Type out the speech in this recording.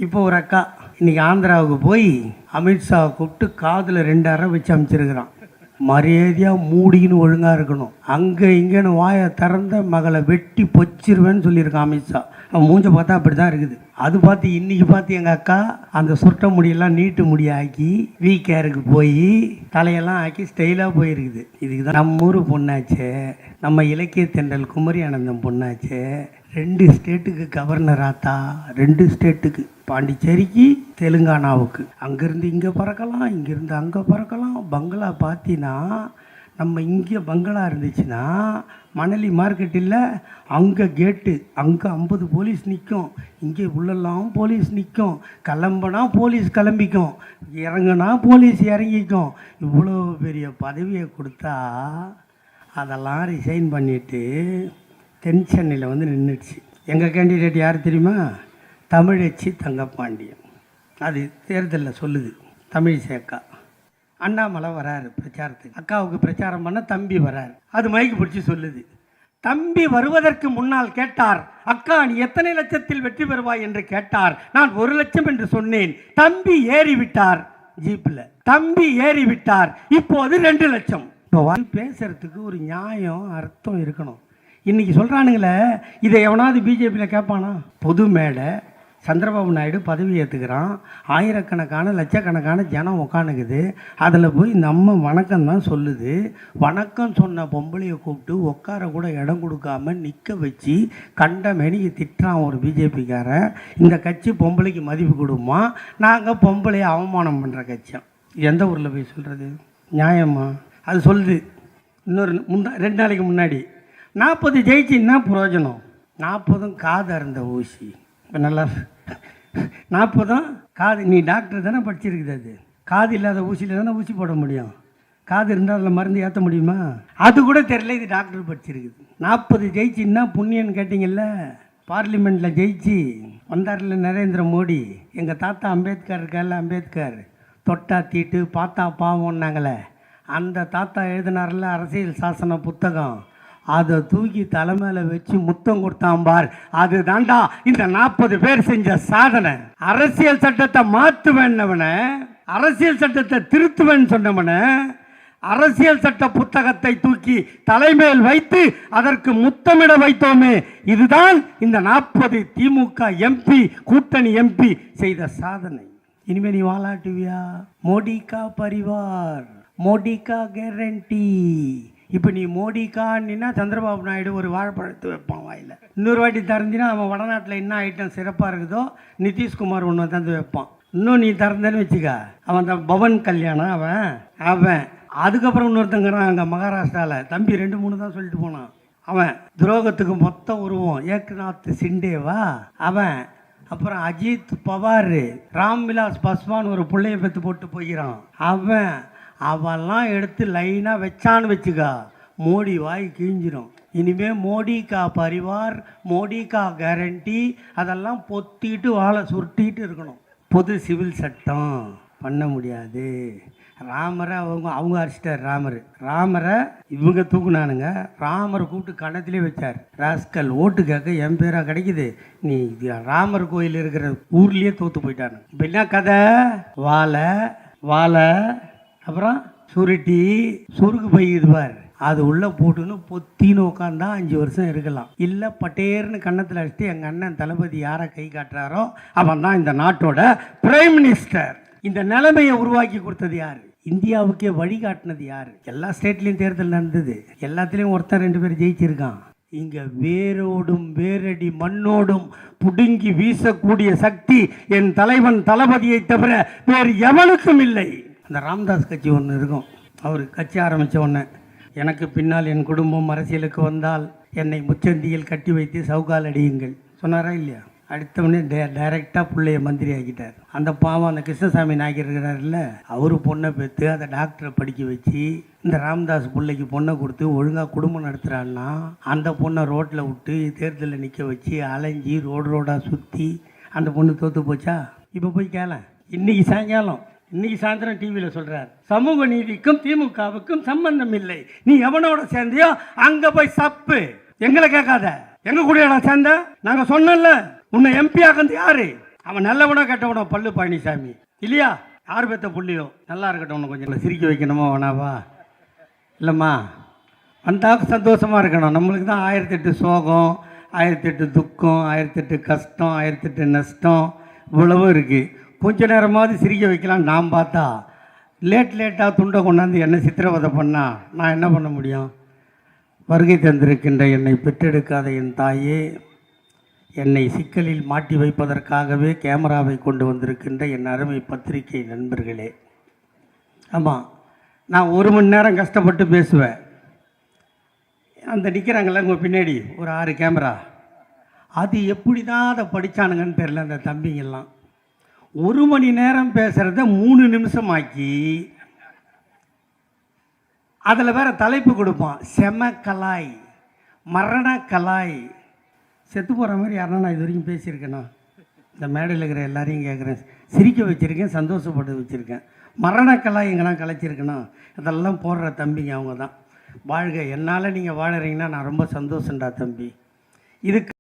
இப்போ ஒரு அக்கா இன்னைக்கு ஆந்திராவுக்கு போய் அமித்ஷாவை கூப்பிட்டு காதில் 2 அறை வச்சு அமைச்சிருக்கிறான். மரியாதையாக மூடின்னு ஒழுங்காக இருக்கணும். அங்கே இங்கேன்னு வாயை திறந்த மகளை வெட்டி பொச்சிருவேன்னு சொல்லியிருக்கான் அமித்ஷா. அவன் மூஞ்ச பார்த்தா அப்படி தான் இருக்குது. அது பார்த்து இன்றைக்கி பார்த்து எங்கள் அக்கா அந்த சுருட்ட முடியெல்லாம் நீட்டு முடியாக்கி வீக்கேருக்கு போய் தலையெல்லாம் ஆக்கி ஸ்டைலாக போயிருக்குது. இதுக்கு தான் நம்ம ஊர் பொண்ணாச்சே, நம்ம இலக்கிய தென்றல் குமரி ஆனந்தம் பொண்ணாச்சே, 2 ஸ்டேட்டுக்கு கவர்னர் ஆத்தா, 2 ஸ்டேட்டுக்கு, பாண்டிச்சேரிக்கு தெலுங்கானாவுக்கு. அங்கேருந்து இங்கே பறக்கலாம், இங்கேருந்து அங்கே பறக்கலாம். பங்களா பார்த்தீங்கன்னா நம்ம இங்கே பங்களா இருந்துச்சுன்னா மணலி மார்க்கெட்டில் அங்கே கேட்டு அங்கே 50 போலீஸ் நிற்கும், இங்கே உள்ளெல்லாம் போலீஸ் நிற்கும். கிளம்புனா போலீஸ் கிளம்பிக்கும், இறங்குனா போலீஸ் இறங்கிக்கும். இவ்வளோ பெரிய பதவியை கொடுத்தா அதெல்லாம் ரிசைன் பண்ணிவிட்டு தென் சென்னையில் வந்து நின்றுடுச்சு. எங்கள் கேண்டிடேட் யார் தெரியுமா? தமிழச்சி தங்கப்பாண்டியன். அது தேர்தலில் சொல்லுது தமிழிசை அக்கா. அண்ணாமலை வராரு பிரச்சாரத்துக்கு, அக்காவுக்கு பிரச்சாரம் பண்ண தம்பி வராரு. அது மைக்கு பிடிச்சி சொல்லுது. தம்பி வருவதற்கு முன்னால் கேட்டார், அக்கா நீ எத்தனை லட்சத்தில் வெற்றி பெறுவாய் என்று கேட்டார். நான் 1 லட்சம் என்று சொன்னேன். தம்பி ஏறிவிட்டார் ஜீப்பில், தம்பி ஏறிவிட்டார். இப்போது 2 லட்சம். இப்போ பேசுறதுக்கு ஒரு நியாயம் அர்த்தம் இருக்கணும். இன்றைக்கி சொல்கிறானுங்களே, இதை எவனாவது பிஜேபியில் கேட்பானா? பொது மேடை, சந்திரபாபு நாயுடு பதவி ஏற்றுக்கிறான், ஆயிரக்கணக்கான லட்சக்கணக்கான ஜனம் உட்காந்துக்குது. அதில் போய் நம்ம வணக்கம் தான் சொல்லுது. வணக்கம் சொன்ன பொம்பளையை கூப்பிட்டு உட்கார கூட இடம் கொடுக்காம நிற்க வச்சு கண்ட மெனிக்கு திட்டுறான் ஒரு பிஜேபிக்காரன். இந்த கட்சி பொம்பளைக்கு மதிப்பு கொடுமா? நாங்கள் பொம்பளையை அவமானம் பண்ணுற கட்சியம். எந்த ஊரில் போய் சொல்கிறது? நியாயமா? அது சொல்லுது. இன்னொரு 2 நாளைக்கு முன்னாடி 40 ஜெயிச்சின்னா பிரயோஜனம், 40 காது அருந்த ஊசி. இப்போ நல்லா 40 காது. நீ டாக்டர் தானே படிச்சிருக்குது. அது காது இல்லாத ஊசியில் தானே ஊசி போட முடியும். காது இருந்தால் அதில் மருந்து ஏற்ற முடியுமா? அது கூட தெரியல. இது டாக்டர் படிச்சிருக்குது. 40 ஜெயிச்சின்னா புண்ணியன்னு கேட்டிங்கல்ல. பார்லிமெண்ட்டில் ஜெயிச்சு வந்தார்ல நரேந்திர மோடி. எங்கள் தாத்தா அம்பேத்கர் இருக்கார்ல, அம்பேத்கர் தொட்டா தீட்டு பார்த்தா பாவம்னாங்களே, அந்த தாத்தா எழுதினார்ல அரசியல் சாசன புத்தகம், அதை தூக்கி தலைமையில வச்சு முத்தம் கொடுத்தான் பார். அது தாண்டா இந்த 40 பேர் செஞ்ச சாதனை. அரசியல் சட்டத்தை மாற்றுவேன்னவன, அரசியல் சட்டத்தை திருத்துவேன்னு சொன்னவன, அரசியல் சட்ட புத்தகத்தை தூக்கி தலைமையில் வைத்து அதற்கு முத்தமிட வைத்தோமே, இதுதான் இந்த 40 திமுக எம்பி கூட்டணி எம்பி செய்த சாதனை. இனிமே நீ வாலாட்டுவியா? மோடிக்கா பரிவார், மோடிக்கா கேரண்டி. இப்போ நீ மோடிக்கான்னா சந்திரபாபு நாயுடு ஒரு வாழைப்பழத்தை வைப்பான் வாயில். இன்னொரு வாட்டி திறந்தினா அவன் வடநாட்டில் என்ன ஐட்டம் சிறப்பாக இருக்குதோ நிதிஷ்குமார் ஒன்று தந்து வைப்பான். இன்னும் நீ திறந்தேன்னு வச்சுக்க, அவன் தான் பவன் கல்யாணம் அவன் அதுக்கப்புறம் இன்னொருத்தங்கிறான் அங்கே மகாராஷ்டிராவில் தம்பி 2-3 தான் சொல்லிட்டு போனான். அவன் துரோகத்துக்கு மொத்தம் உருவம் ஏக்நாத் சிண்டேவா அவன். அப்புறம் அஜித் பவார், ராம்விலாஸ் பாஸ்வான் ஒரு பிள்ளைய பெற்று போட்டு போகிறான் அவன். அவெல்லாம் எடுத்து லைனாக வச்சான்னு வச்சுக்கா, மோடி வாய் கிழிஞ்சிரும். இனிமேல் மோடிக்கா பரிவார், மோடிக்கா கேரண்டி அதெல்லாம் பொத்திட்டு வாழை சுருட்டிகிட்டு இருக்கணும். பொது சிவில் சட்டம் பண்ண முடியாது. ராமரை அவங்க அடிச்சிட்டார். ராமரை இவங்க தூக்குனானுங்க. ராமரை கூப்பிட்டு கணத்திலே வச்சார். ராஸ்கல் ஓட்டு கேட்க என் பேராக கிடைக்குது, நீ ராமர் கோயில் இருக்கிற ஊர்லேயே தோற்று போயிட்டானு. இப்போ என்ன கதை? வாழை அப்புறம் சுருட்டி சுருக்கு பையுதுவார், அது உள்ளே போட்டுன்னு பொத்தின்னு உட்காந்தா 5 வருஷம் இருக்கலாம். இல்லை பட்டேர்னு கன்னத்தில் அடிச்சுட்டு எங்கள் அண்ணன் தளபதி யாரை கை காட்டுறாரோ அவன் தான் இந்த நாட்டோட பிரைம் மினிஸ்டர். இந்த நிலைமையை உருவாக்கி கொடுத்தது யார்? இந்தியாவுக்கே வழிகாட்டினது யார்? எல்லா ஸ்டேட்லேயும் தேர்தல் நடந்தது, எல்லாத்துலேயும் ஒருத்தன் 2 பேர் ஜெயிச்சிருக்கான். இங்கே வேரோடும் வேரடி மண்ணோடும் புடுங்கி வீசக்கூடிய சக்தி என் தலைவன் தளபதியை தவிர வேறு எவனுக்கும் இல்லை. அந்த ராம்தாஸ் கட்சி ஒன்று இருக்கும். அவர் கட்சி ஆரம்பித்த உடனே, எனக்கு பின்னால் என் குடும்பம் அரசியலுக்கு வந்தால் என்னை முச்சந்தியில் கட்டி வைத்து சவுகால் அடியுங்கள் சொன்னாரா இல்லையா? அடுத்தவொடனே டைரெக்டாக பிள்ளைய மந்திரி ஆக்கிட்டார். அந்த பாவம் அந்த கிருஷ்ணசாமி நாயக்கர் இருக்கிறாருல்ல, அவர் பொண்ணை பெற்று அதை டாக்டரை படிக்க வச்சு இந்த ராம்தாஸ் பிள்ளைக்கு பொண்ணை கொடுத்து ஒழுங்காக குடும்பம் நடத்துகிறான்னா, அந்த பொண்ணை ரோட்டில் விட்டு தேர்தலில் நிற்க வச்சு அலைஞ்சி ரோடாக சுற்றி அந்த பொண்ணு தோற்று போச்சா? இப்போ போய் கேள. இன்னைக்கு சாயந்தரம் டிவியில் சொல்கிறார், சமூக நீதிக்கும் திமுகவுக்கும் சம்பந்தம் இல்லை, நீ எவனோட சேர்ந்தியோ அங்கே போய் சப்பு, எங்களை கேட்காத. எங்க கூட சேர்ந்த நாங்கள் சொன்னல, உன்னை எம்பி ஆகிறது யாரு? அவன் நல்லவனோ கெட்டவனோ பல்லு பழனிசாமி இல்லையா? யார் பெற்ற புள்ளியோ நல்லா இருக்கட்டும், ஒன்று கொஞ்சம் சிரிக்க வைக்கணுமா வேணாவா? இல்லைம்மா, வந்தால் சந்தோஷமாக இருக்கணும். நம்மளுக்கு தான் 1008 சோகம், 1008 துக்கம், 1008 கஷ்டம், 1008 நஷ்டம், இவ்வளவும் இருக்குது. கொஞ்ச நேரமாவது சிரிக்க வைக்கலாம். நான் பார்த்தா லேட்டாக துண்டை கொண்டாந்து என்னை சித்திரவதை பண்ணால் நான் என்ன பண்ண முடியும்? வருகை தந்திருக்கின்ற என்னை பெற்றெடுக்காத என் தாயே, என்னை சிக்கலில் மாட்டி வைப்பதற்காகவே கேமராவை கொண்டு வந்திருக்கின்ற என் அருமை பத்திரிகை நண்பர்களே, ஆமாம், நான் 1 மணி நேரம் கஷ்டப்பட்டு பேசுவேன். அந்த நிற்கிறாங்கள உங்கள் பின்னாடி ஒரு 6 கேமரா, அது எப்படி தான் அதை படித்தானுங்கன்னு தெரில அந்த தம்பிங்கெல்லாம். 1 மணி நேரம் பேசுகிறத 3 நிமிஷம் ஆக்கி அதில் வேறு தலைப்பு கொடுப்பான், செம கலாய், மரண கலாய். செத்து போகிற மாதிரி யாருன்னா நான் இது வரைக்கும் பேசியிருக்கேன்னா? இந்த மேடையில் இருக்கிற எல்லாரையும் கேட்குறேன். சிரிக்க வச்சுருக்கேன், சந்தோஷப்பட்டு வச்சுருக்கேன். மரண கலாய் எங்கன்னா கலைச்சிருக்கேன்னா அதெல்லாம் போடுற தம்பிங்க அவங்க தான். வாழ்க, என்னால் நீங்கள் வாழறீங்கன்னா நான் ரொம்ப சந்தோஷம்டா தம்பி. இதுக்கு